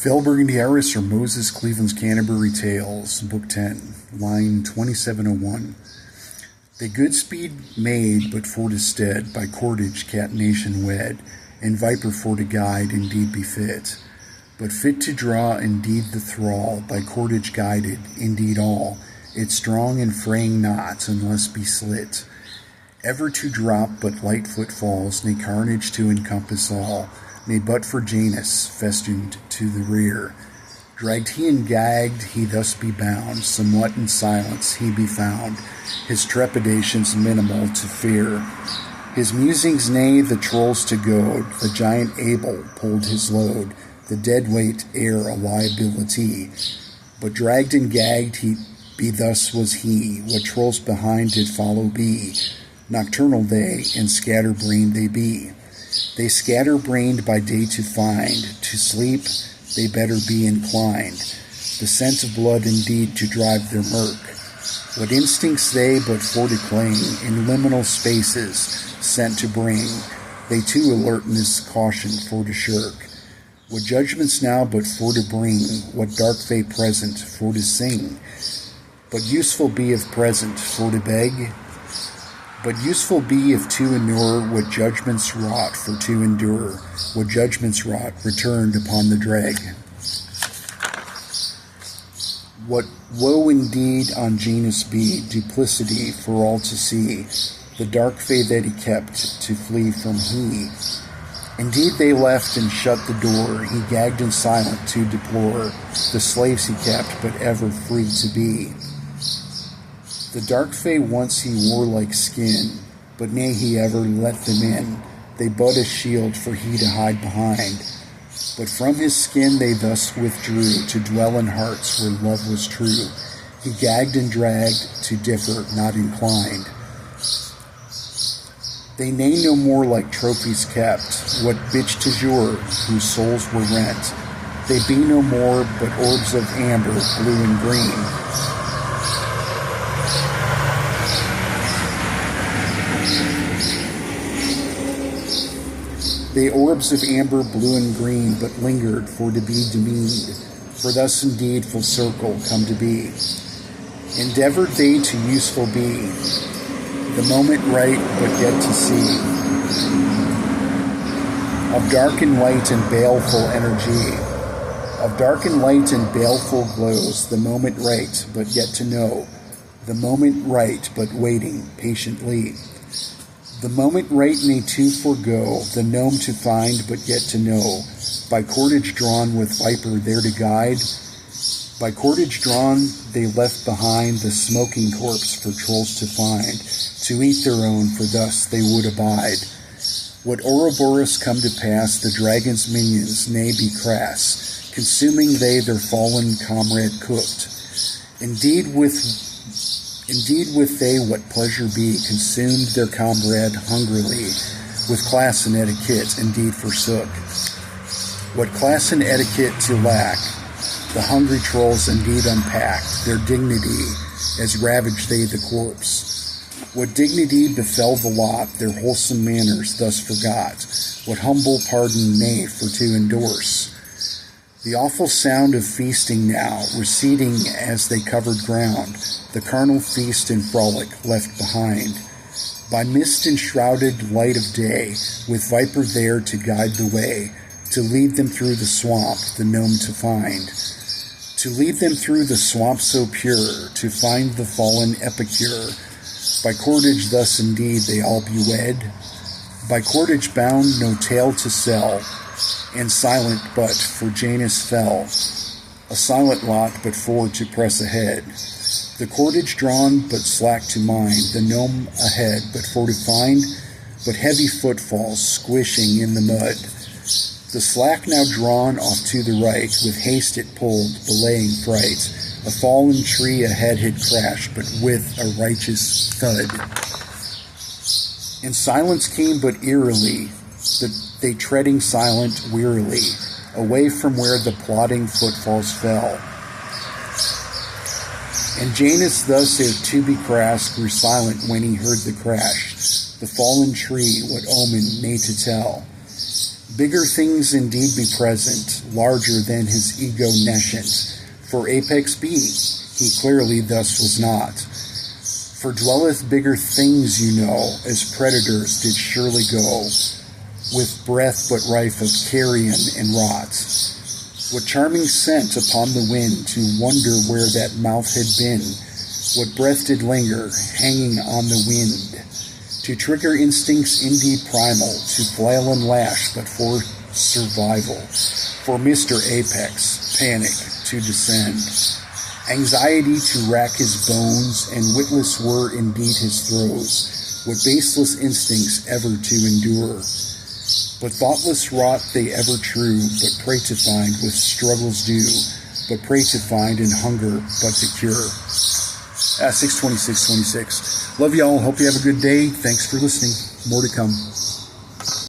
Phil Burgundy Harris or Moses Cleveland's Canterbury Tales, Book 10, line 2701. They good speed made, but for to stead, by cordage cat nation wed, and viper for to guide, indeed be fit. But fit to draw, indeed the thrall, by cordage guided, indeed all, it strong and fraying not, unless be slit. Ever to drop but light footfalls, nay carnage to encompass all, nay but for Janus, festooned to the rear. Dragged he and gagged, he thus be bound, somewhat in silence he be found, his trepidations minimal to fear. His musings nay the trolls to goad, the giant Abel pulled his load, the dead weight ere a liability. But dragged and gagged he be thus was he, what trolls behind did follow be. Nocturnal they, and scatterbrained they be. They scatterbrained by day to find, to sleep they better be inclined, the scent of blood indeed to drive their murk. What instincts they but for to cling, in liminal spaces sent to bring, they too alertness caution for to shirk. What judgments now but for to bring, what dark fate present for to sing, but useful be if present for to beg, but useful be if to endure what judgments wrought for to endure, what judgments wrought returned upon the drag. What woe indeed on Janus be, duplicity for all to see, the dark fate that he kept to flee from he. Indeed they left and shut the door, he gagged in silent to deplore the slaves he kept, but ever free to be. The dark fay once he wore like skin, but nay he ever let them in, they but a shield for he to hide behind. But from his skin they thus withdrew, to dwell in hearts where love was true. He gagged and dragged, to differ, not inclined. They nay no more like trophies kept, what bitch to jour, whose souls were rent. They be no more but orbs of amber, blue and green. They orbs of amber, blue, and green, but lingered for to be demeaned, for thus indeed full circle come to be. Endeavored they to useful be, the moment right, but yet to see, of dark and light and baleful energy, of dark and light and baleful glows, the moment right, but yet to know, the moment right, but waiting patiently. The moment right may to forego, the gnome to find, but yet to know, by cordage drawn with viper there to guide. By cordage drawn they left behind the smoking corpse for trolls to find, to eat their own, for thus they would abide. What Ouroboros come to pass, the dragon's minions nay be crass, consuming they their fallen comrade cooked. Indeed with they what pleasure be, consumed their comrade hungrily, with class and etiquette indeed forsook. What class and etiquette to lack, the hungry trolls indeed unpacked, their dignity as ravaged they the corpse. What dignity befell the lot, their wholesome manners thus forgot, what humble pardon nay for to endorse. The awful sound of feasting now, receding as they covered ground, the carnal feast and frolic left behind. By mist enshrouded light of day, with viper there to guide the way, to lead them through the swamp, the gnome to find. To lead them through the swamp so pure, to find the fallen epicure. By cordage thus indeed they all be wed, by cordage bound no tale to sell, and silent but for Janus fell, a silent lot but for to press ahead. The cordage drawn but slack to mind, the gnome ahead but for to find, but heavy footfalls squishing in the mud. The slack now drawn off to the right, with haste it pulled, belaying fright. A fallen tree ahead had crashed, but with a righteous thud. And silence came but eerily, they treading silent wearily, away from where the plodding footfalls fell. And Janus thus ere to be crass grew silent when he heard the crash, the fallen tree what omen may to tell. Bigger things indeed be present, larger than his ego nescient. For apex be, he clearly thus was not. For dwelleth bigger things, you know, as predators did surely go, with breath but rife of carrion and rot. What charming scent upon the wind, to wonder where that mouth had been, what breath did linger, hanging on the wind, to trigger instincts indeed primal, to flail and lash but for survival, for Mr. Apex, panic to descend, anxiety to rack his bones, and witless were indeed his throes, what baseless instincts ever to endure. But thoughtless wrought they ever true, but pray to find with struggles due, but pray to find in hunger but to cure. 62626. Love y'all. Hope you have a good day. Thanks for listening. More to come.